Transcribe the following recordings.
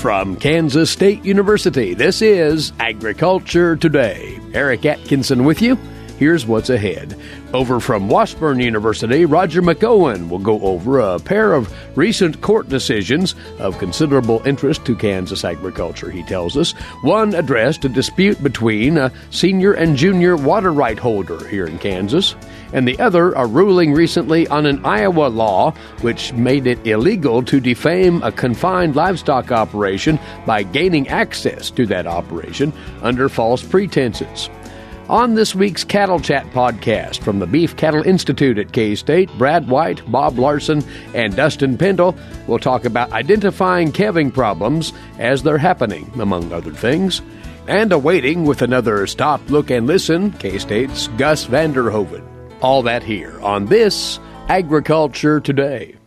From Kansas State University, this is Agriculture Today. Eric Atkinson with you. Here's what's ahead. Over from Washburn University, Roger McEowen will go over a pair of recent court decisions of considerable interest to Kansas agriculture, he tells us. One addressed a dispute between a senior and junior water right holder here in Kansas, and the other a ruling recently on an Iowa law which made it illegal to defame a confined livestock operation by gaining access to that operation under false pretenses. On this week's Cattle Chat podcast from the Beef Cattle Institute at K-State, Brad White, Bob Larson, and Dustin Pendell will talk about identifying calving problems as they're happening, among other things. And awaiting with another Stop, Look, and Listen, K-State's Gus Vanderhoeven. All that here on this Agriculture Today.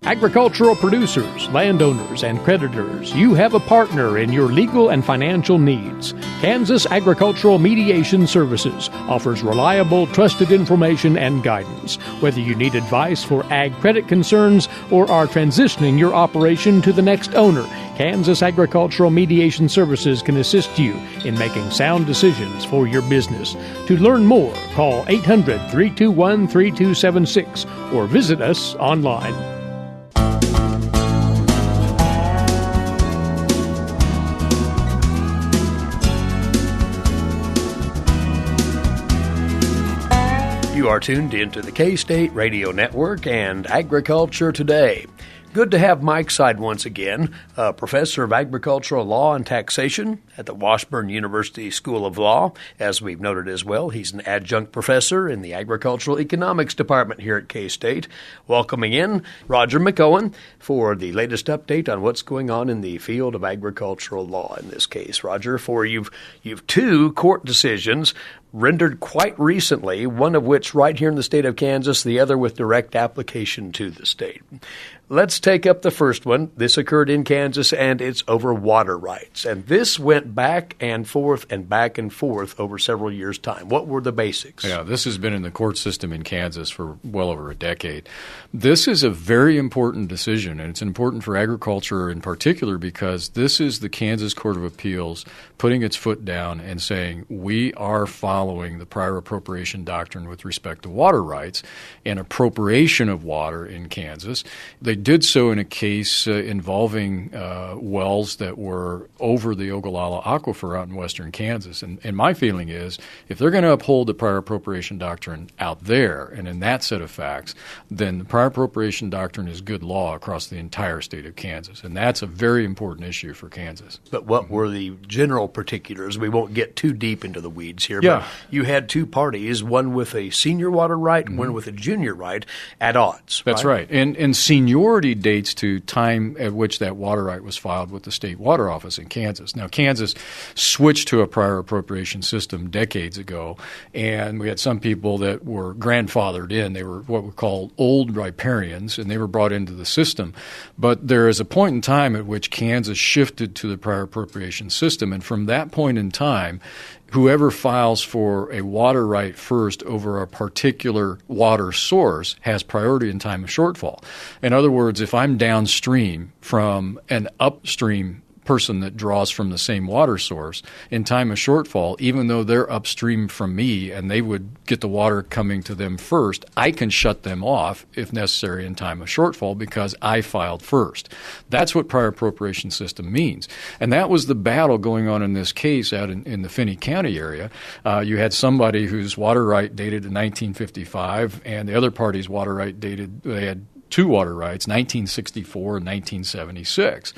Agricultural producers, landowners, and creditors, you have a partner in your legal and financial needs. Kansas Agricultural Mediation Services offers reliable, trusted information and guidance. Whether you need advice for ag credit concerns or are transitioning your operation to the next owner, Kansas Agricultural Mediation Services can assist you in making sound decisions for your business. To learn more, call 800-321-3276 or visit us online. You are tuned into the K-State Radio Network and Agriculture Today. Good to have Mike Side once again, a professor of agricultural law and taxation at the Washburn University School of Law. As we've noted as well, he's an adjunct professor in the agricultural economics department here at K-State. Welcoming in Roger McEowen for the latest update on what's going on in the field of agricultural law in this case. Roger, for you've two court decisions rendered quite recently, one of which right here in the state of Kansas, the other with direct application to the state. Let's take up the first one. This occurred in Kansas, and it's over water rights. And this went back and forth over several years' time. What were the basics? Yeah, this has been in the court system in Kansas for well over a decade. This is a very important decision, and it's important for agriculture in particular because this is the Kansas Court of Appeals putting its foot down and saying we are following the prior appropriation doctrine with respect to water rights and appropriation of water in Kansas. They did so in a case involving wells that were over the Ogallala Aquifer out in western Kansas. And my feeling is if they're going to uphold the prior appropriation doctrine out there and in that set of facts, then the prior appropriation doctrine is good law across the entire state of Kansas. And that's a very important issue for Kansas. But what were the general particulars? We won't get too deep into the weeds here. Yeah. But you had two parties, one with a senior water right and one with a junior right at odds. That's right. And seniority dates to time at which that water right was filed with the state water office in Kansas. Now, Kansas switched to a prior appropriation system decades ago, and we had some people that were grandfathered in. They were what we call old riparians, and they were brought into the system. But there is a point in time at which Kansas shifted to the prior appropriation system, and from that point in time, whoever files for a water right first over a particular water source has priority in time of shortfall. In other words, if I'm downstream from an upstream person that draws from the same water source in time of shortfall, even though they're upstream from me and they would get the water coming to them first, I can shut them off if necessary in time of shortfall because I filed first. That's what prior appropriation system means. And that was the battle going on in this case out in the Finney County area. You had somebody whose water right dated in 1955 and the other party's water right they had two water rights, 1964 and 1976.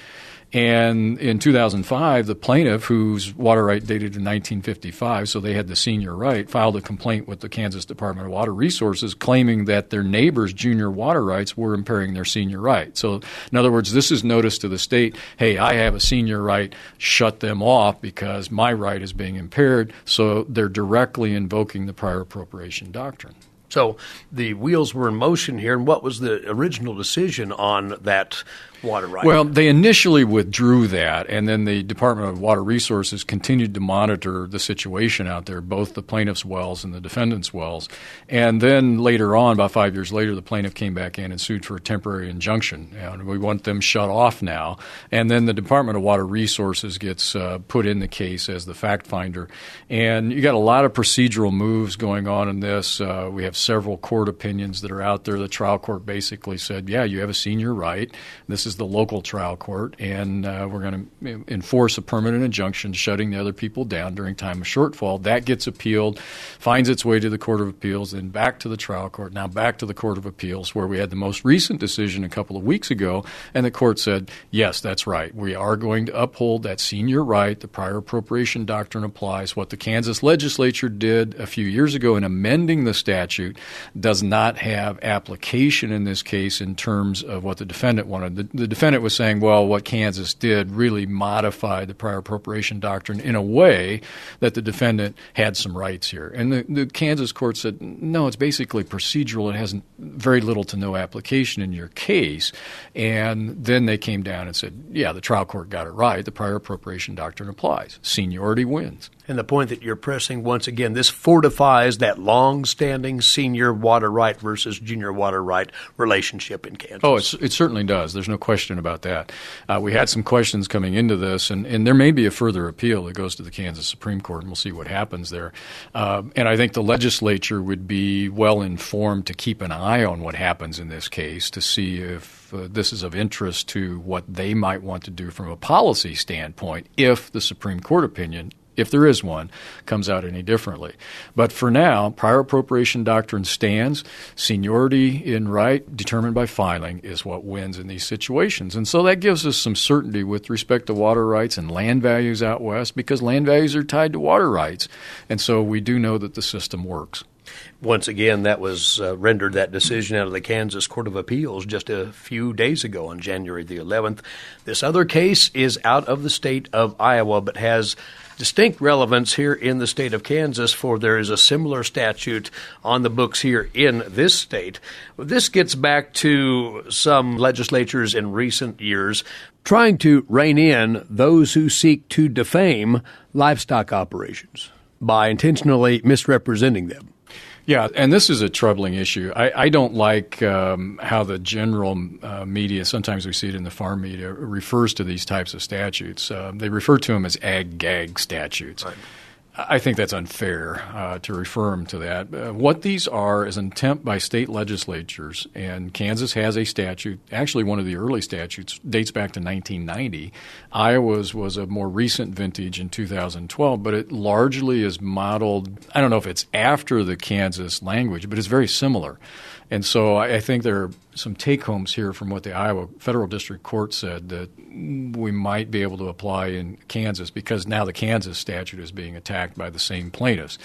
And in 2005, the plaintiff, whose water right dated in 1955, so they had the senior right, filed a complaint with the Kansas Department of Water Resources claiming that their neighbor's junior water rights were impairing their senior right. So, in other words, this is notice to the state, hey, I have a senior right, shut them off because my right is being impaired. So they're directly invoking the prior appropriation doctrine. So the wheels were in motion here, and what was the original decision on that water right? Well, they initially withdrew that, and then the Department of Water Resources continued to monitor the situation out there, both the plaintiff's wells and the defendant's wells. And then later on, about 5 years later, the plaintiff came back in and sued for a temporary injunction. And we want them shut off now. And then the Department of Water Resources gets put in the case as the fact finder. And you got a lot of procedural moves going on in this. We have several court opinions that are out there. The trial court basically said, yeah, you have a senior right. This is the local trial court, and we're going to enforce a permanent injunction shutting the other people down during time of shortfall. That gets appealed, finds its way to the Court of Appeals, then back to the trial court, now back to the Court of Appeals, where we had the most recent decision a couple of weeks ago, and the court said, yes, that's right. We are going to uphold that senior right. The prior appropriation doctrine applies. What the Kansas legislature did a few years ago in amending the statute does not have application in this case in terms of what the defendant wanted. The defendant was saying, well, what Kansas did really modified the prior appropriation doctrine in a way that the defendant had some rights here. And the Kansas court said, no, it's basically procedural. It has very little to no application in your case. And then they came down and said, yeah, the trial court got it right. The prior appropriation doctrine applies. Seniority wins. And the point that you're pressing, once again, this fortifies that long-standing senior water right versus junior water right relationship in Kansas. Oh, it certainly does. There's no question about that. We had some questions coming into this, and there may be a further appeal that goes to the Kansas Supreme Court, and we'll see what happens there. And I think the legislature would be well informed to keep an eye on what happens in this case to see if this is of interest to what they might want to do from a policy standpoint if the Supreme Court opinion, if there is one, comes out any differently. But for now, prior appropriation doctrine stands. Seniority in right determined by filing is what wins in these situations. And so that gives us some certainty with respect to water rights and land values out west, because land values are tied to water rights. And so we do know that the system works. Once again, that was rendered, that decision out of the Kansas Court of Appeals just a few days ago on January the 11th. This other case is out of the state of Iowa, but has distinct relevance here in the state of Kansas, for there is a similar statute on the books here in this state. This gets back to some legislatures in recent years trying to rein in those who seek to defame livestock operations by intentionally misrepresenting them. Yeah, and this is a troubling issue. I don't like how the general media, sometimes we see it in the farm media, refers to these types of statutes. They refer to them as ag-gag statutes. Right. I think that's unfair to refer them to that. What these are is an attempt by state legislatures, and Kansas has a statute, actually one of the early statutes, dates back to 1990. Iowa's was a more recent vintage in 2012, but it largely is modeled, I don't know if it's after the Kansas language, but it's very similar. And so I think there are some take-homes here from what the Iowa Federal District Court said that we might be able to apply in Kansas, because now the Kansas statute is being attacked by the same plaintiffs.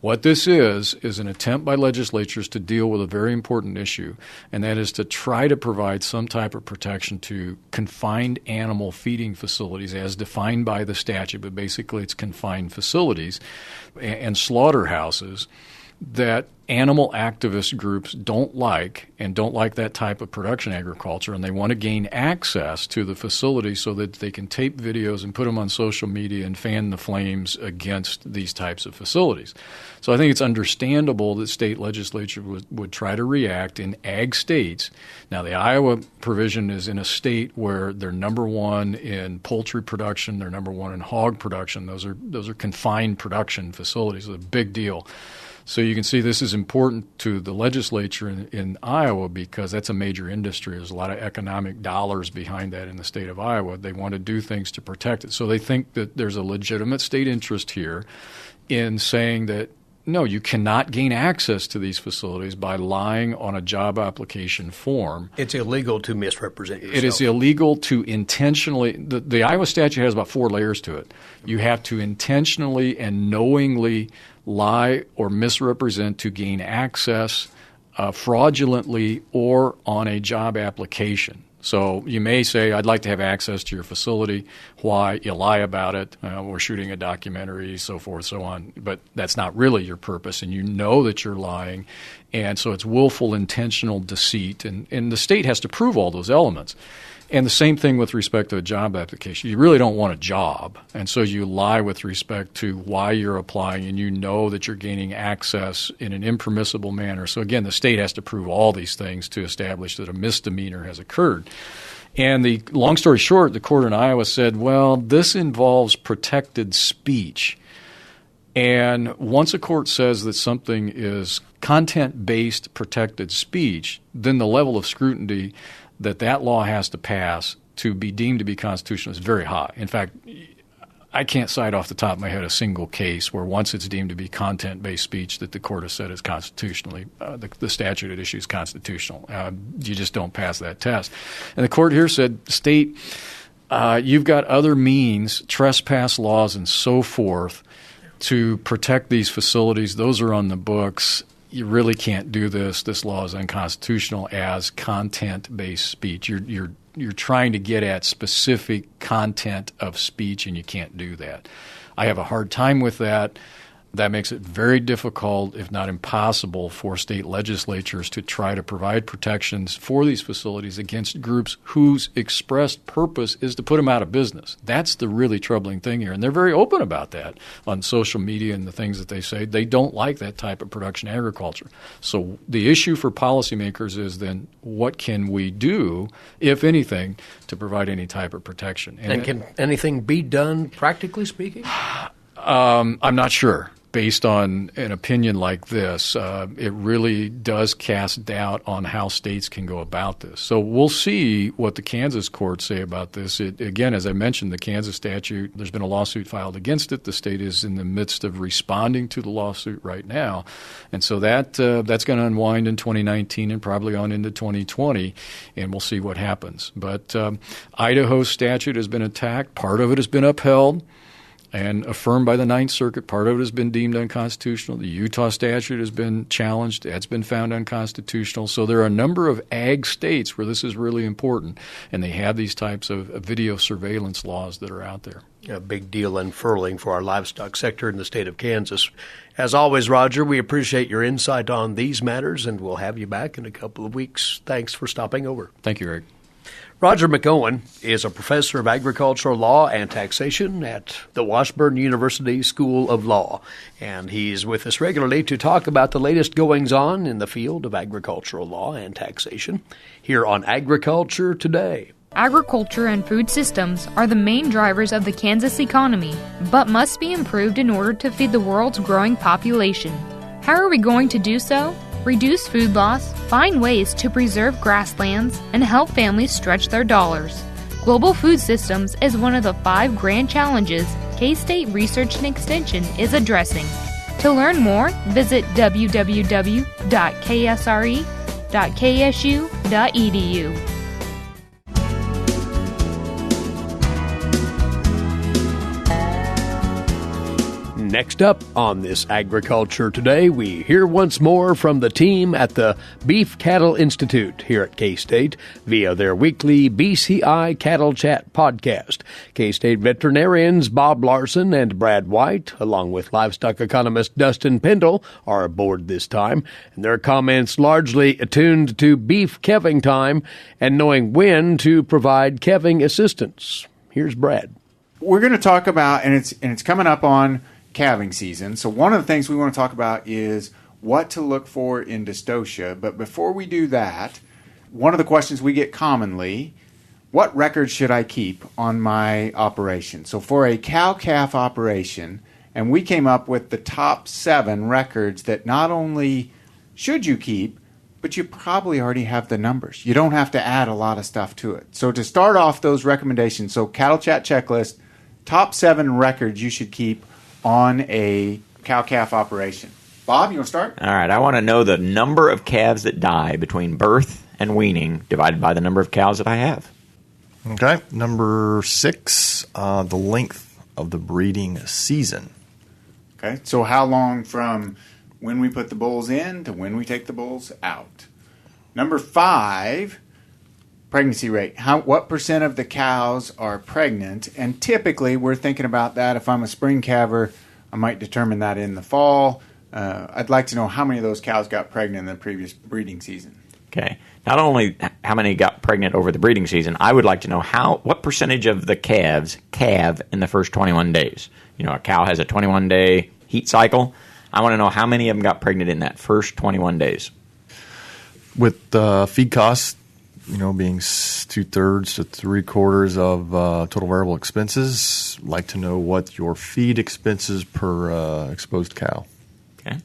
What this is an attempt by legislatures to deal with a very important issue, and that is to try to provide some type of protection to confined animal feeding facilities as defined by the statute, but basically it's confined facilities and slaughterhouses that animal activist groups don't like that type of production agriculture, and they want to gain access to the facility so that they can tape videos and put them on social media and fan the flames against these types of facilities. So I think it's understandable that state legislature would try to react in ag states. Now, the Iowa provision is in a state where they're number one in poultry production, they're number one in hog production. Those are confined production facilities. It's a big deal. So you can see this is important to the legislature in Iowa, because that's a major industry. There's a lot of economic dollars behind that in the state of Iowa. They want to do things to protect it. So they think that there's a legitimate state interest here in saying that, no, you cannot gain access to these facilities by lying on a job application form. It's illegal to misrepresent yourself. It is illegal to intentionally – the Iowa statute has about 4 layers to it. You have to intentionally and knowingly lie or misrepresent to gain access fraudulently or on a job application. So you may say, I'd like to have access to your facility. Why? You lie about it. We're shooting a documentary, so forth, so on. But that's not really your purpose, and you know that you're lying. And so it's willful, intentional deceit, and the state has to prove all those elements. And the same thing with respect to a job application. You really don't want a job, and so you lie with respect to why you're applying, and you know that you're gaining access in an impermissible manner. So again, the state has to prove all these things to establish that a misdemeanor has occurred. And the long story short, the court in Iowa said, well, this involves protected speech. And once a court says that something is content-based protected speech, then the level of scrutiny that law has to pass to be deemed to be constitutional is very high. In fact, I can't cite off the top of my head a single case where once it's deemed to be content-based speech that the court has said is constitutionally, the statute at issue is constitutional. You just don't pass that test. And the court here said, state, you've got other means, trespass laws and so forth, to protect these facilities. Those are on the books. You really can't do this. This law is unconstitutional as content-based speech. You're trying to get at specific content of speech, and you can't do that. I have a hard time with that. That makes it very difficult, if not impossible, for state legislatures to try to provide protections for these facilities against groups whose expressed purpose is to put them out of business. That's the really troubling thing here. And they're very open about that on social media and the things that they say. They don't like that type of production agriculture. So the issue for policymakers is then what can we do, if anything, to provide any type of protection? And can anything be done, practically speaking? I'm not sure. Based on an opinion like this, it really does cast doubt on how states can go about this. So we'll see what the Kansas courts say about this. Again, as I mentioned, the Kansas statute, there's been a lawsuit filed against it. The state is in the midst of responding to the lawsuit right now. And so that's going to unwind in 2019 and probably on into 2020, and we'll see what happens. But Idaho's statute has been attacked. Part of it has been upheld and affirmed by the Ninth Circuit. Part of it has been deemed unconstitutional. The Utah statute has been challenged. That's been found unconstitutional. So there are a number of ag states where this is really important, and they have these types of video surveillance laws that are out there. A big deal unfurling for our livestock sector in the state of Kansas. As always, Roger, we appreciate your insight on these matters, and we'll have you back in a couple of weeks. Thanks for stopping over. Thank you, Eric. Roger McEowen is a professor of agricultural law and taxation at the Washburn University School of Law, and he's with us regularly to talk about the latest goings-on in the field of agricultural law and taxation here on Agriculture Today. Agriculture and food systems are the main drivers of the Kansas economy, but must be improved in order to feed the world's growing population. How are we going to do so? Reduce food loss, find ways to preserve grasslands, and help families stretch their dollars. Global food systems is one of the 5 grand challenges K-State Research and Extension is addressing. To learn more, visit www.ksre.ksu.edu. Next up on this Agriculture Today, we hear once more from the team at the Beef Cattle Institute here at K-State via their weekly BCI Cattle Chat podcast. K-State veterinarians Bob Larson and Brad White, along with livestock economist Dustin Pendell, are aboard this time, and their comments largely attuned to beef calving time and knowing when to provide calving assistance. Here's Brad. We're going to talk about, and it's coming up on calving season. So one of the things we want to talk about is what to look for in dystocia. But before we do that, one of the questions we get commonly, what records should I keep on my operation? So for a cow-calf operation, and we came up with the top 7 records that not only should you keep, but you probably already have the numbers. You don't have to add a lot of stuff to it. So to start off those recommendations, so Cattle Chat checklist, top 7 records you should keep on a cow-calf operation. Bob, you want to start? All right. I want to know the number of calves that die between birth and weaning divided by the number of cows that I have. Okay. Number 6, the length of the breeding season. Okay. So how long from when we put the bulls in to when we take the bulls out? Number 5, pregnancy rate. What % of the cows are pregnant? And typically, we're thinking about that. If I'm a spring calver, I might determine that in the fall. I'd like to know how many of those cows got pregnant in the previous breeding season. Okay. Not only how many got pregnant over the breeding season, I would like to know what percentage of the calves calve in the first 21 days. You know, a cow has a 21-day heat cycle. I want to know how many of them got pregnant in that first 21 days. With feed costs, being 2/3 to 3/4 of total variable expenses, like to know what your feed expenses per exposed cow. Okay.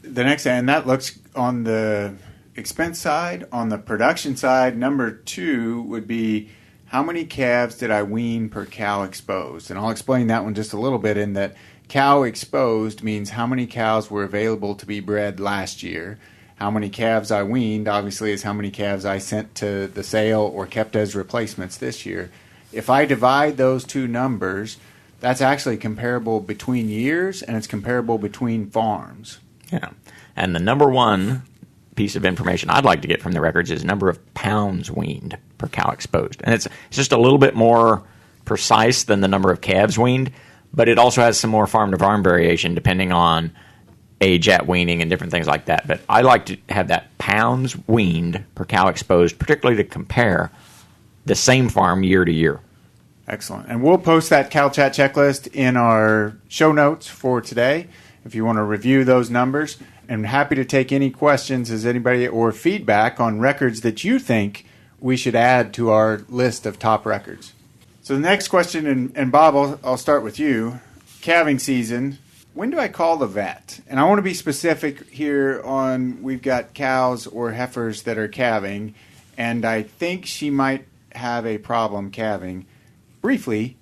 The next, and that looks on the expense side. On the production side, number 2 would be how many calves did I wean per cow exposed? And I'll explain that one just a little bit in that cow exposed means how many cows were available to be bred last year. How many calves I weaned, obviously, is how many calves I sent to the sale or kept as replacements this year. If I divide those two numbers, that's actually comparable between years and it's comparable between farms. Yeah. And the number one piece of information I'd like to get from the records is number of pounds weaned per cow exposed. And it's just a little bit more precise than the number of calves weaned, but it also has some more farm-to-farm variation depending on age at weaning and different things like that. But I like to have that pounds weaned per cow exposed, particularly to compare the same farm year to year. Excellent. And we'll post that Cow Chat checklist in our show notes for today if you want to review those numbers. And happy to take any questions as anybody or feedback on records that you think we should add to our list of top records. So the next question, and Bob, I'll start with you. Calving season, when do I call the vet? And I want to be specific here on we've got cows or heifers that are calving, and I think she might have a problem calving. Briefly,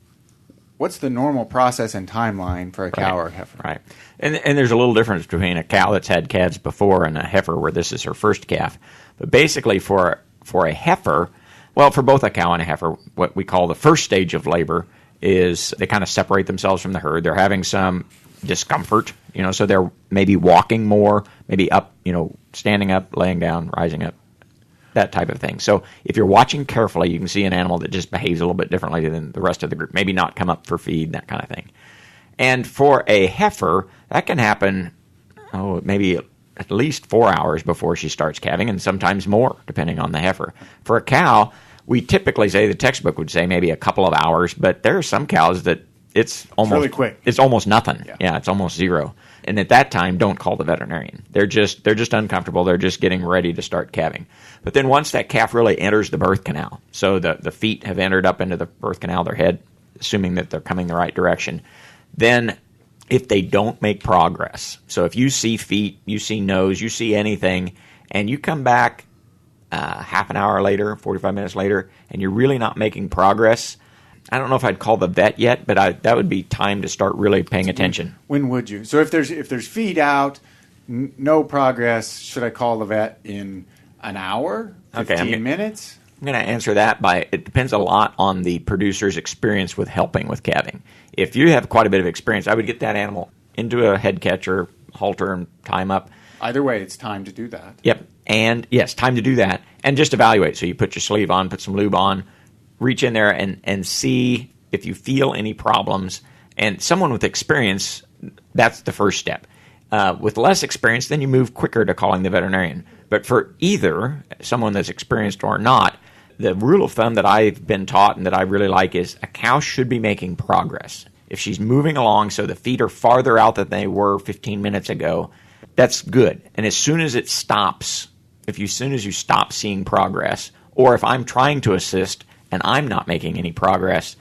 what's the normal process and timeline for a cow or a heifer? Right. And there's a little difference between a cow that's had calves before and a heifer where this is her first calf. But basically for a heifer, well, for both a cow and a heifer, what we call the first stage of labor is they kind of separate themselves from the herd. They're having some discomfort, so they're maybe walking more, maybe up, standing up, laying down, rising up, that type of thing. So if you're watching carefully, you can see an animal that just behaves a little bit differently than the rest of the group, maybe not come up for feed, that kind of thing. And for a heifer, that can happen, maybe at least 4 hours before she starts calving, and sometimes more, depending on the heifer. For a cow, we typically say, the textbook would say maybe a couple of hours, but there are some cows that it's almost really quick. It's almost nothing. Yeah, it's almost zero. And at that time, don't call the veterinarian. They're just uncomfortable. They're just getting ready to start calving. But then once that calf really enters the birth canal, so the feet have entered up into the birth canal, their head, assuming that they're coming the right direction, then if they don't make progress, so if you see feet, you see nose, you see anything, and you come back half an hour later, 45 minutes later, and you're really not making progress, I don't know if I'd call the vet yet, but that would be time to start really paying attention. When would you? So if there's feed out, no progress, should I call the vet in an hour, 15 minutes? I'm going to answer that by, it depends a lot on the producer's experience with helping with calving. If you have quite a bit of experience, I would get that animal into a head catcher, halter, and tie him up. Either way, it's time to do that. Yep. And yes, time to do that. And just evaluate. So you put your sleeve on, put some lube on, reach in there and see if you feel any problems. And someone with experience, that's the first step. With less experience, then you move quicker to calling the veterinarian. But for either someone that's experienced or not, the rule of thumb that I've been taught and that I really like is a cow should be making progress. If she's moving along so the feet are farther out than they were 15 minutes ago, that's good. And as soon as it stops, as soon as you stop seeing progress, or if I'm trying to assist and I'm not making any progress,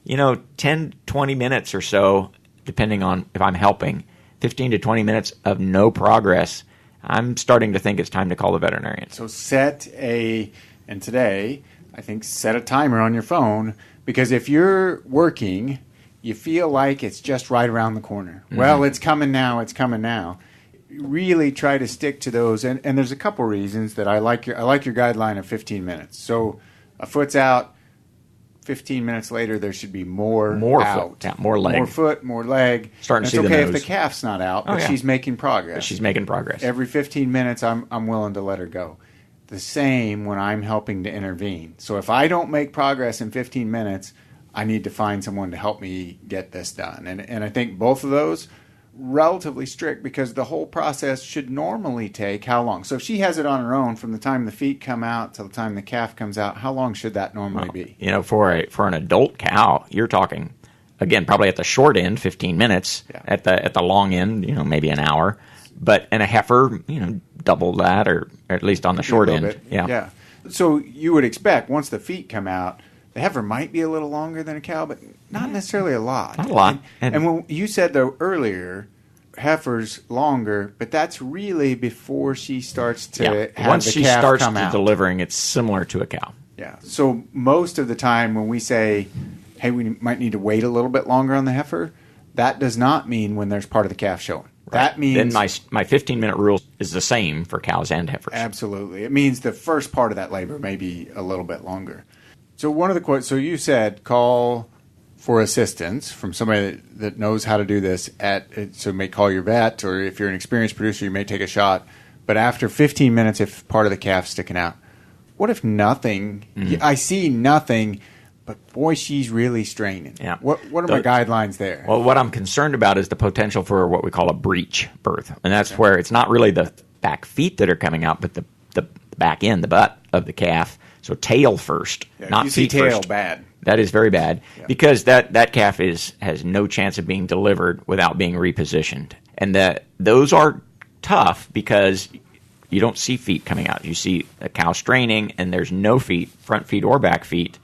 10, 20 minutes or so, depending on if I'm helping, 15 to 20 minutes of no progress, I'm starting to think it's time to call the veterinarian. So and today, I think set a timer on your phone, because if you're working, you feel like it's just right around the corner. Mm-hmm. Well, it's coming now. Really try to stick to those. And there's a couple reasons that I like your guideline of 15 minutes. So a foot's out, 15 minutes later, there should be more out. Foot, yeah, more leg. More foot, more leg. Starting to see the nose. It's okay if the calf's not out, but she's making progress. Every 15 minutes, I'm willing to let her go. The same when I'm helping to intervene. So if I don't make progress in 15 minutes, I need to find someone to help me get this done. And I think both of those relatively strict because the whole process should normally take how long? So if she has it on her own from the time the feet come out till the time the calf comes out, how long should that normally be? You know, for an adult cow, you're talking, again, probably at the short end, 15 minutes. Yeah. At the long end, you know, maybe an hour. But in a heifer, you know, double that, or at least on the short end. Bit. Yeah. Yeah. So you would expect once the feet come out, the heifer might be a little longer than a cow, but not necessarily a lot. Not a lot. And when you said, though, earlier, heifer's longer, but that's really before she starts to have once the she calf starts come out. delivering, it's similar to a cow. Yeah. So most of the time when we say, hey, we might need to wait a little bit longer on the heifer, that does not mean when there's part of the calf showing. Right. That means... Then my 15-minute rule is the same for cows and heifers. Absolutely. It means the first part of that labor may be a little bit longer. So one of the quotes, so you said call for assistance from somebody that knows how to do this so you may call your vet, or if you're an experienced producer, you may take a shot. But after 15 minutes, if part of the calf's sticking out, what if nothing? Mm-hmm. I see nothing, but boy, she's really straining. Yeah. What are my guidelines there? Well, what I'm concerned about is the potential for what we call a breech birth. And that's where it's not really the back feet that are coming out, but the back end, the butt of the calf. So tail first, not feet first. You see tail, bad. That is very bad because that calf has no chance of being delivered without being repositioned. And those are tough because you don't see feet coming out. You see a cow straining and there's no feet, front feet or back feet.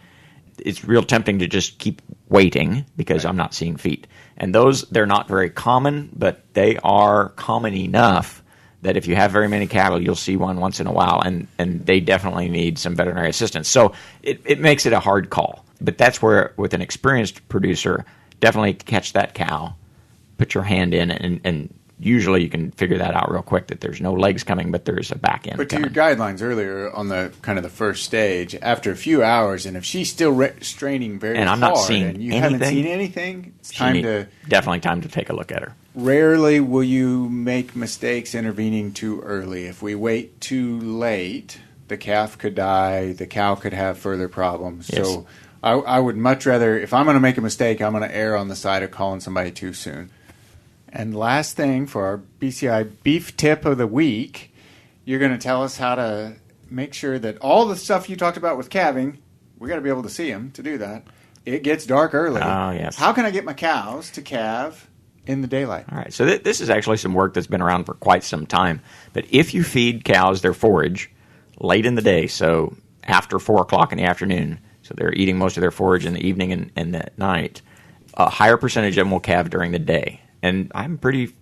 It's real tempting to just keep waiting because I'm not seeing feet. And they're not very common, but they are common enough that if you have very many cattle, you'll see one once in a while, and they definitely need some veterinary assistance. So it makes it a hard call. But that's where, with an experienced producer, definitely catch that cow, put your hand in, and usually you can figure that out real quick, that there's no legs coming, but there's a back end But to coming. your guidelines earlier on the kind of the first stage, after a few hours, and if she's still straining very hard, and I'm not seeing and you anything, haven't seen anything, it's definitely time to take a look at her. Rarely will you make mistakes intervening too early. If we wait too late, the calf could die, the cow could have further problems. Yes. So I would much rather, if I'm going to make a mistake, I'm going to err on the side of calling somebody too soon. And last thing for our BCI beef tip of the week, you're going to tell us how to make sure that all the stuff you talked about with calving, we got to be able to see them to do that. It gets dark early. Oh, yes. How can I get my cows to calve in the daylight? All right. So this is actually some work that's been around for quite some time. But if you feed cows their forage late in the day, so after 4 o'clock in the afternoon, so they're eating most of their forage in the evening and at night, a higher percentage of them will calve during the day. And I'm pretty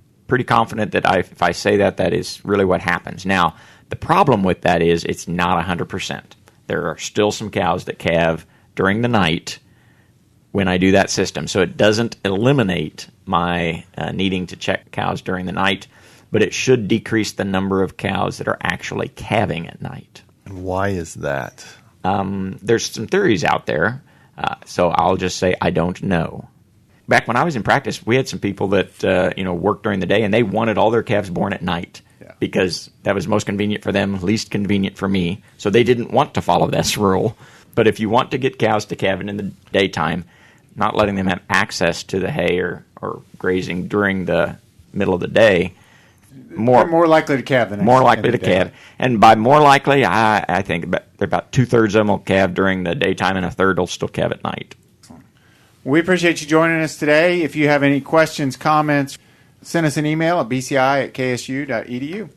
confident that if I say that is really what happens. Now, the problem with that is it's not 100%. There are still some cows that calve during the night when I do that system. So it doesn't eliminate my needing to check cows during the night, but it should decrease the number of cows that are actually calving at night. And why is that? There's some theories out there, so I'll just say I don't know. Back when I was in practice, we had some people that worked during the day, and they wanted all their calves born at night because that was most convenient for them, least convenient for me. So they didn't want to follow this rule. But if you want to get cows to calve in the daytime, not letting them have access to the hay or grazing during the middle of the day, they're more likely to calve than more likely to calve. And by more likely, I think about 2/3 of them will calve during the daytime, and 1/3 will still calve at night. We appreciate you joining us today. If you have any questions, comments, send us an email at bci@ksu.edu.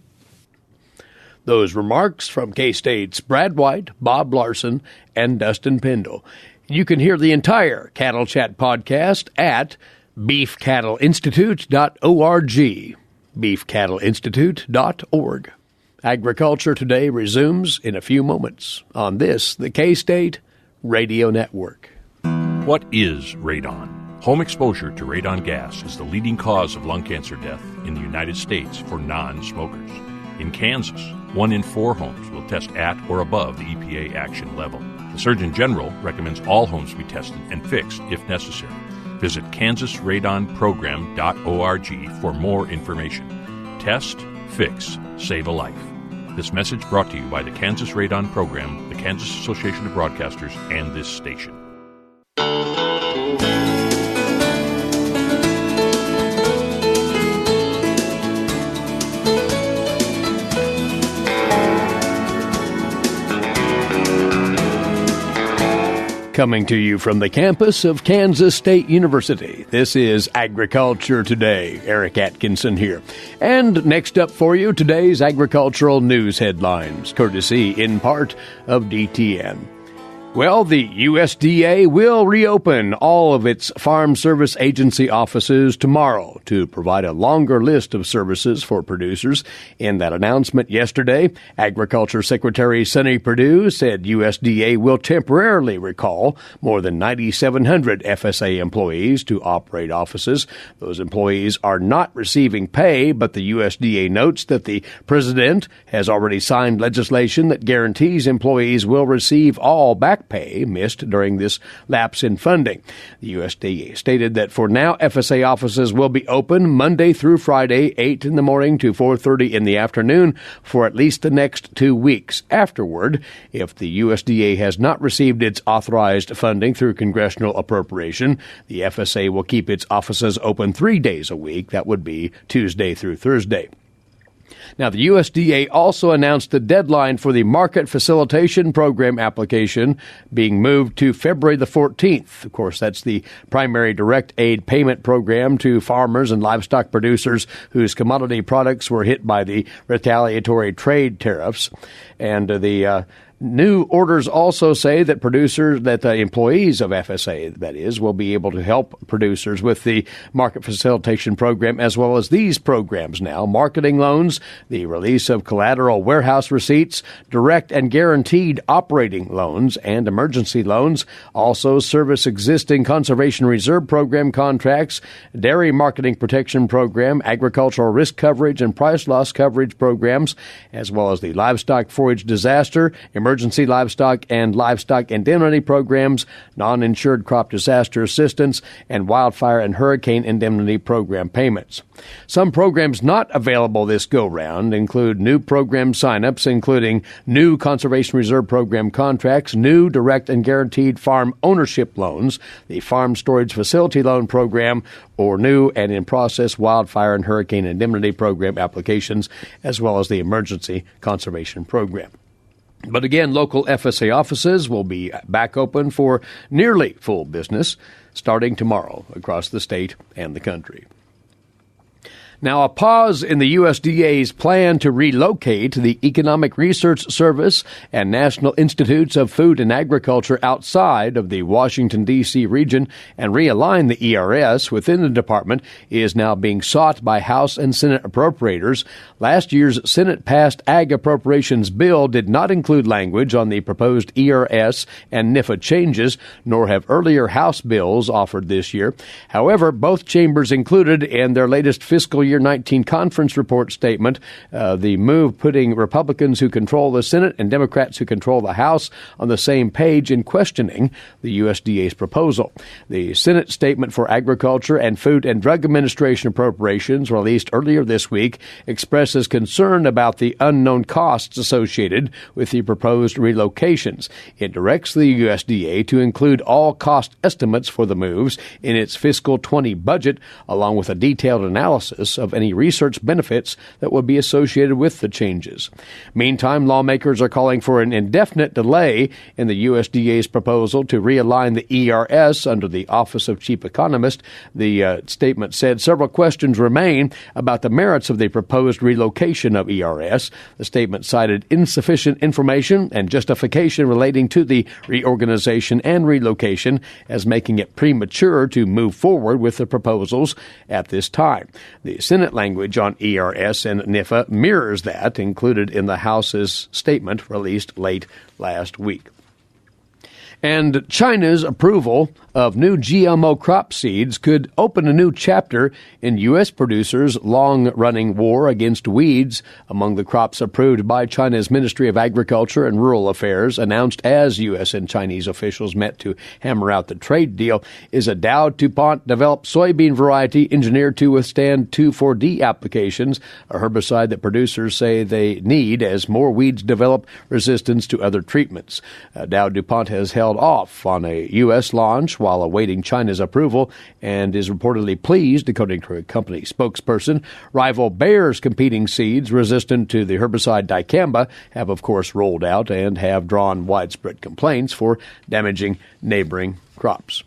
Those remarks from K-State's Brad White, Bob Larson, and Dustin Pendell. You can hear the entire Cattle Chat podcast at beefcattleinstitute.org. beefcattleinstitute.org. Agriculture Today resumes in a few moments on this, the K-State Radio Network. What is radon? Home exposure to radon gas is the leading cause of lung cancer death in the United States for non-smokers. In Kansas, 1 in 4 homes will test at or above the EPA action level. The Surgeon General recommends all homes be tested and fixed if necessary. Visit kansasradonprogram.org for more information. Test, fix, save a life. This message brought to you by the Kansas Radon Program, the Kansas Association of Broadcasters, and this station. Coming to you from the campus of Kansas State University, this is Agriculture Today. Eric Atkinson here. And next up for you, today's agricultural news headlines, courtesy in part of DTN. Well, the USDA will reopen all of its Farm Service Agency offices tomorrow to provide a longer list of services for producers. In that announcement yesterday, Agriculture Secretary Sonny Perdue said USDA will temporarily recall more than 9,700 FSA employees to operate offices. Those employees are not receiving pay, but the USDA notes that the president has already signed legislation that guarantees employees will receive all back pay missed during this lapse in funding. The USDA stated that for now, FSA offices will be open Monday through Friday, 8 in the morning to 4:30 in the afternoon for at least the next 2 weeks. Afterward, if the USDA has not received its authorized funding through congressional appropriation, the FSA will keep its offices open 3 days a week. That would be Tuesday through Thursday. Now, the USDA also announced the deadline for the Market Facilitation Program application being moved to February the 14th. Of course, that's the primary direct aid payment program to farmers and livestock producers whose commodity products were hit by the retaliatory trade tariffs. And the new orders also say that employees of FSA, that is, will be able to help producers with the Market Facilitation Program as well as these programs now: marketing loans, the release of collateral warehouse receipts, direct and guaranteed operating loans, and emergency loans. Also service existing Conservation Reserve Program contracts, Dairy Marketing Protection Program, agricultural risk coverage and price loss coverage programs, as well as the Livestock Forage Disaster, emergency livestock and livestock indemnity programs, non-insured crop disaster assistance, and wildfire and hurricane indemnity program payments. Some programs not available this go-round include new program sign-ups, including new Conservation Reserve Program contracts, new direct and guaranteed farm ownership loans, the Farm Storage Facility Loan Program, or new and in-process wildfire and hurricane indemnity program applications, as well as the Emergency Conservation Program. But again, local FSA offices will be back open for nearly full business starting tomorrow across the state and the country. Now, a pause in the USDA's plan to relocate the Economic Research Service and National Institutes of Food and Agriculture outside of the Washington, D.C. region and realign the ERS within the department is now being sought by House and Senate appropriators. Last year's Senate-passed Ag Appropriations Bill did not include language on the proposed ERS and NIFA changes, nor have earlier House bills offered this year. However, both chambers included in their latest fiscal year 19 conference report statement the move putting Republicans who control the Senate and Democrats who control the House on the same page in questioning the USDA's proposal. The Senate statement for Agriculture and Food and Drug Administration appropriations released earlier this week expresses concern about the unknown costs associated with the proposed relocations. It directs the USDA to include all cost estimates for the moves in its fiscal 20 budget, along with a detailed analysis of any research benefits that would be associated with the changes. Meantime, lawmakers are calling for an indefinite delay in the USDA's proposal to realign the ERS under the Office of Chief Economist. The statement said several questions remain about the merits of the proposed relocation of ERS. The statement cited insufficient information and justification relating to the reorganization and relocation as making it premature to move forward with the proposals at this time. The Senate language on ERS and NIFA mirrors that included in the House's statement released late last week. And China's approval of new GMO crop seeds could open a new chapter in U.S. producers' long-running war against weeds. Among the crops approved by China's Ministry of Agriculture and Rural Affairs, announced as U.S. and Chinese officials met to hammer out the trade deal, is a Dow-DuPont developed soybean variety engineered to withstand 2,4-D applications, a herbicide that producers say they need as more weeds develop resistance to other treatments. Dow-DuPont has held held off on a U.S. launch while awaiting China's approval and is reportedly pleased, according to a company spokesperson. Rival Bayer's competing seeds resistant to the herbicide dicamba have, of course, rolled out and have drawn widespread complaints for damaging neighboring crops.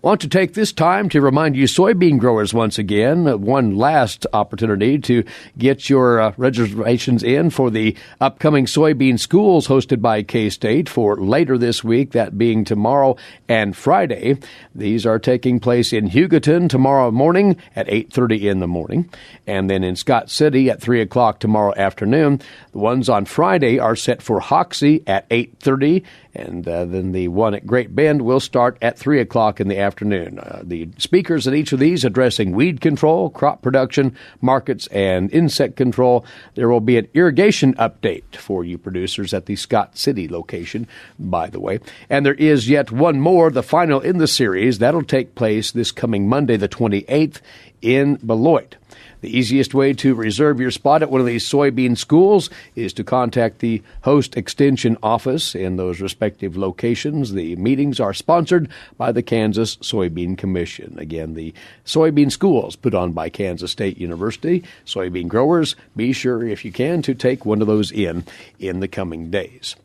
Want to take this time to remind you soybean growers once again, one last opportunity to get your reservations in for the upcoming soybean schools hosted by K-State for later this week, that being tomorrow and Friday. These are taking place in Hugoton tomorrow morning at 8:30 in the morning, and then in Scott City at 3 o'clock tomorrow afternoon. The ones on Friday are set for Hoxie at 8:30, and then the one at Great Bend will start at 3 o'clock in the afternoon. The speakers at each of these addressing weed control, crop production, markets, and insect control. There will be an irrigation update for you producers at the Scott City location, by the way. And there is yet one more, the final in the series. That'll take place this coming Monday, the 28th, in Beloit. The easiest way to reserve your spot at one of these soybean schools is to contact the host extension office in those respective locations. The meetings are sponsored by the Kansas Soybean Commission. Again, the soybean schools put on by Kansas State University. Soybean growers, be sure, if you can, to take one of those in the coming days.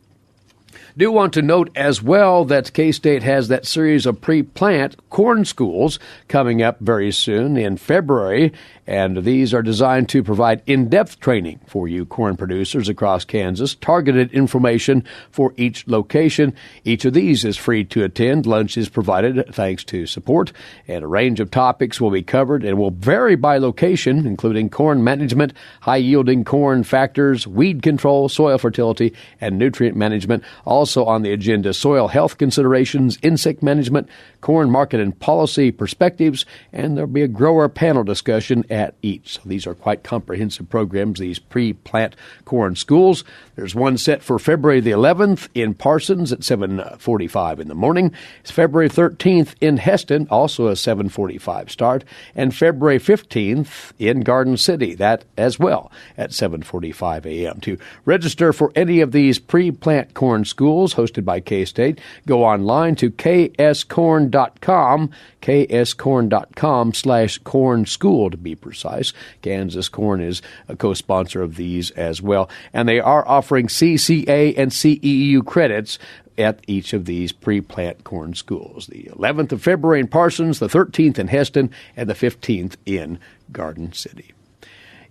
Do want to note as well that K-State has that series of pre-plant corn schools coming up very soon in February, and these are designed to provide in-depth training for you corn producers across Kansas, targeted information for each location. Each of these is free to attend. Lunch is provided thanks to support, and a range of topics will be covered and will vary by location, including corn management, high-yielding corn factors, weed control, soil fertility, and nutrient management. Also on the agenda, soil health considerations, insect management, corn market and policy perspectives, and there'll be a grower panel discussion at each. So these are quite comprehensive programs, these pre-plant corn schools. There's one set for February the 11th in Parsons at 7:45 in the morning. It's February 13th in Heston, also a 7:45 start, and February 15th in Garden City, that as well at 7:45 a.m. To register for any of these pre-plant corn schools hosted by K-State, go online to kscorn.com, kscorn.com/corn school to be precise. Kansas Corn is a co-sponsor of these as well, and they are offering CCA and CEU credits at each of these pre-plant corn schools. The 11th of February in Parsons, the 13th in Heston, and the 15th in Garden City.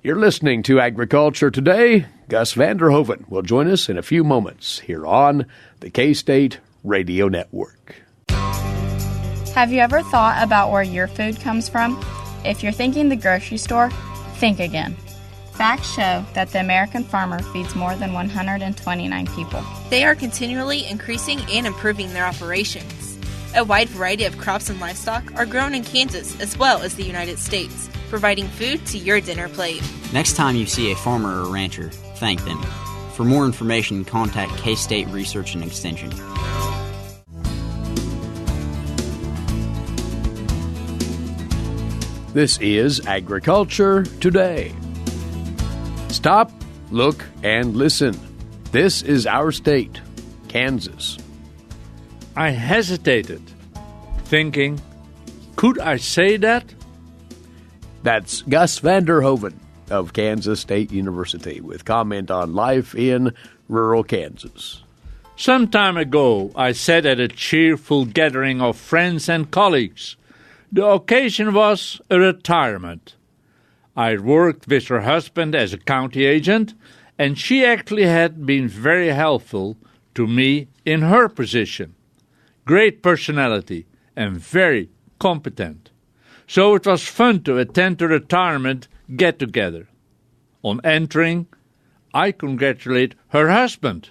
You're listening to Agriculture Today. Gus Vander Hoeven will join us in a few moments here on the K-State Radio Network. Have you ever thought about where your food comes from? If you're thinking the grocery store, think again. Facts show that the American farmer feeds more than 129 people. They are continually increasing and improving their operations. A wide variety of crops and livestock are grown in Kansas as well as the United States, providing food to your dinner plate. Next time you see a farmer or rancher, thank them. For more information, contact K-State Research and Extension. This is Agriculture Today. Stop, look, and listen. This is our state, Kansas. I hesitated, thinking, could I say that? That's Gus Vander Hoeven of Kansas State University with comment on life in rural Kansas. Some time ago, I sat at a cheerful gathering of friends and colleagues. The occasion was a retirement. I worked with her husband as a county agent, and she actually had been very helpful to me in her position. Great personality and very competent. So it was fun to attend the retirement get-together. On entering, I congratulate her husband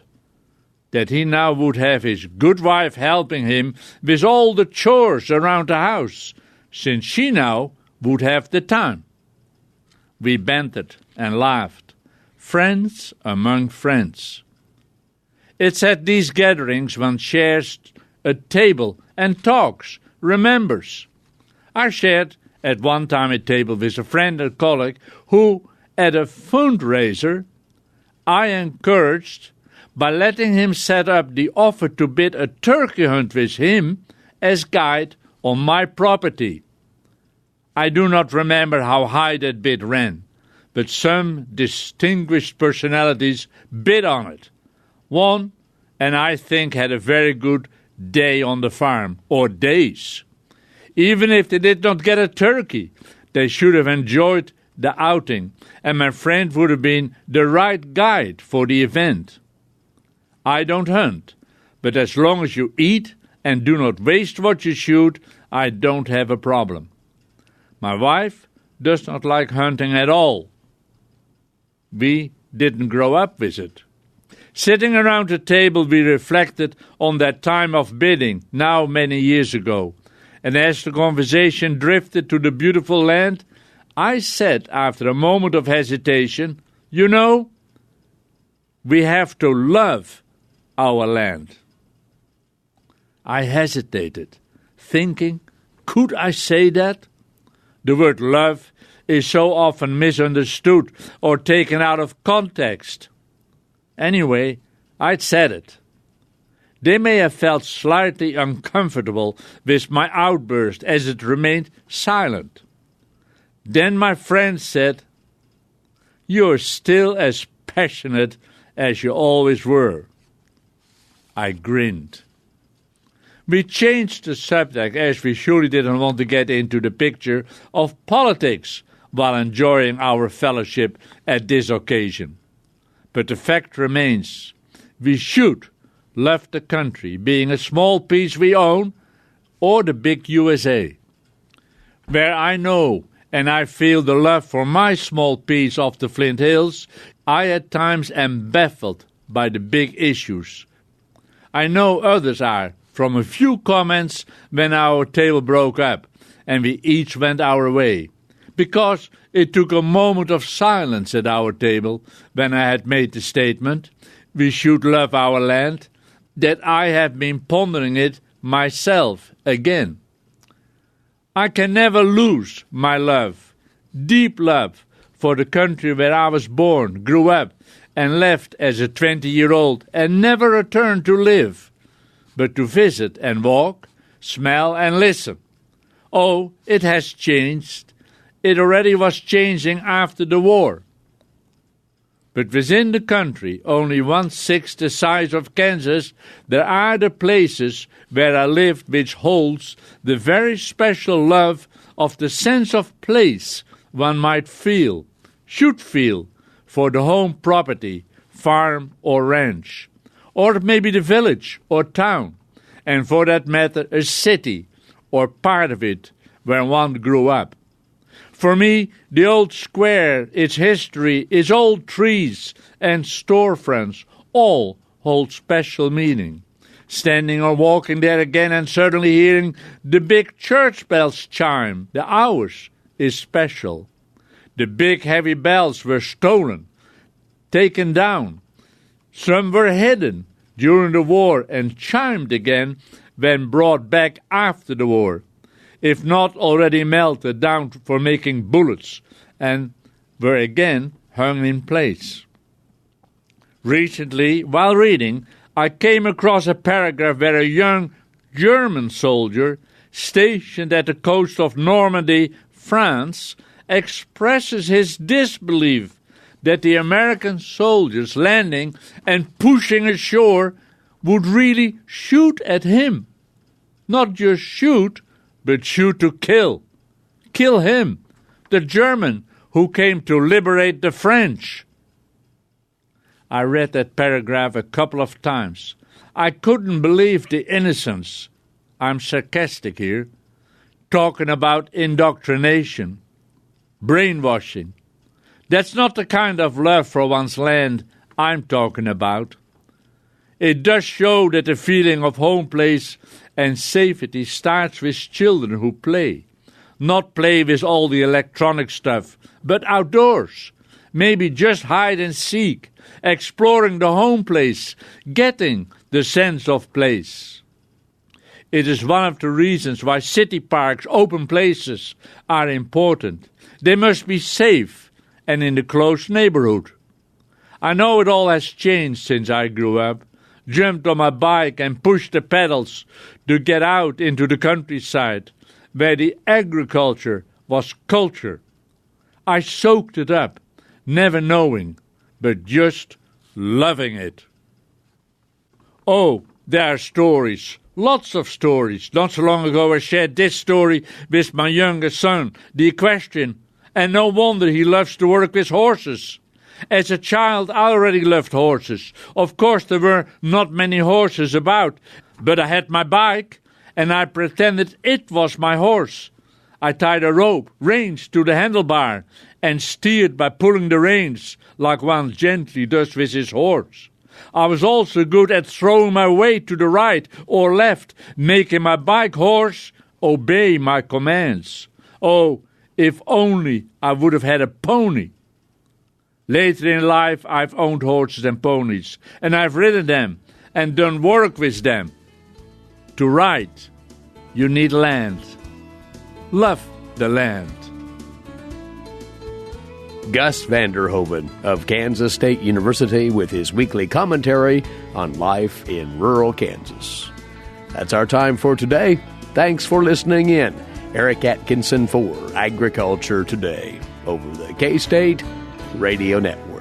that he now would have his good wife helping him with all the chores around the house, since she now would have the time. We bantered and laughed, friends among friends. It's at these gatherings one shares a table and talks, remembers. I shared at one time a table with a friend and colleague who, at a fundraiser, I encouraged by letting him set up the offer to bid a turkey hunt with him as guide on my property. I do not remember how high that bid ran, but some distinguished personalities bid on it. One, and I think had a very good day on the farm, or days. Even if they did not get a turkey, they should have enjoyed the outing, and my friend would have been the right guide for the event. I don't hunt, but as long as you eat and do not waste what you shoot, I don't have a problem. My wife does not like hunting at all. We didn't grow up with it. Sitting around the table, we reflected on that time of bidding, now many years ago. And as the conversation drifted to the beautiful land, I said, after a moment of hesitation, "You know, we have to love our land." I hesitated, thinking, could I say that? The word love is so often misunderstood or taken out of context. Anyway, I'd said it. They may have felt slightly uncomfortable with my outburst as it remained silent. Then my friend said, "You're still as passionate as you always were." I grinned. We changed the subject as we surely didn't want to get into the picture of politics while enjoying our fellowship at this occasion. But the fact remains, we should love the country, being a small piece we own, or the big USA. Where I know and I feel the love for my small piece of the Flint Hills, I at times am baffled by the big issues. I know others are, from a few comments when our table broke up and we each went our way, because it took a moment of silence at our table when I had made the statement, "We should love our land," that I have been pondering it myself again. I can never lose my love, deep love, for the country where I was born, grew up, and left as a 20-year-old and never returned to live, but to visit and walk, smell and listen. Oh, it has changed. It already was changing after the war. But within the country, only 1/6 the size of Kansas, there are the places where I lived which holds the very special love of the sense of place one might feel, should feel, for the home property, farm or ranch, or maybe the village or town, and for that matter a city or part of it where one grew up. For me, the old square, its history, its old trees and storefronts all hold special meaning. Standing or walking there again and suddenly hearing the big church bells chime, the hours is special. The big heavy bells were stolen, taken down. Some were hidden during the war and chimed again when brought back after the war, if not already melted down for making bullets, and were again hung in place. Recently, while reading, I came across a paragraph where a young German soldier stationed at the coast of Normandy, France, expresses his disbelief that the American soldiers landing and pushing ashore would really shoot at him. Not just shoot, but shoot to kill. Kill him, the German who came to liberate the French. I read that paragraph a couple of times. I couldn't believe the innocence. I'm sarcastic here. Talking about indoctrination, brainwashing. That's not the kind of love for one's land I'm talking about. It does show that the feeling of home place and safety starts with children who play. Not play with all the electronic stuff, but outdoors. Maybe just hide and seek, exploring the home place, getting the sense of place. It is one of the reasons why city parks, open places, are important. They must be safe and in the close neighborhood. I know it all has changed since I grew up. Jumped on my bike and pushed the pedals to get out into the countryside, where the agriculture was culture. I soaked it up, never knowing, but just loving it. Oh, there are stories, lots of stories. Not so long ago I shared this story with my youngest son, the equestrian, and no wonder he loves to work with horses. As a child, I already loved horses. Of course, there were not many horses about, but I had my bike, and I pretended it was my horse. I tied a rope, reins to the handlebar, and steered by pulling the reins, like one gently does with his horse. I was also good at throwing my weight to the right or left, making my bike horse obey my commands. Oh, if only I would have had a pony. Later in life, I've owned horses and ponies, and I've ridden them and done work with them. To ride, you need land. Love the land. Gus Vander Hoeven of Kansas State University with his weekly commentary on life in rural Kansas. That's our time for today. Thanks for listening in. Eric Atkinson for Agriculture Today over the K-State Radio Network.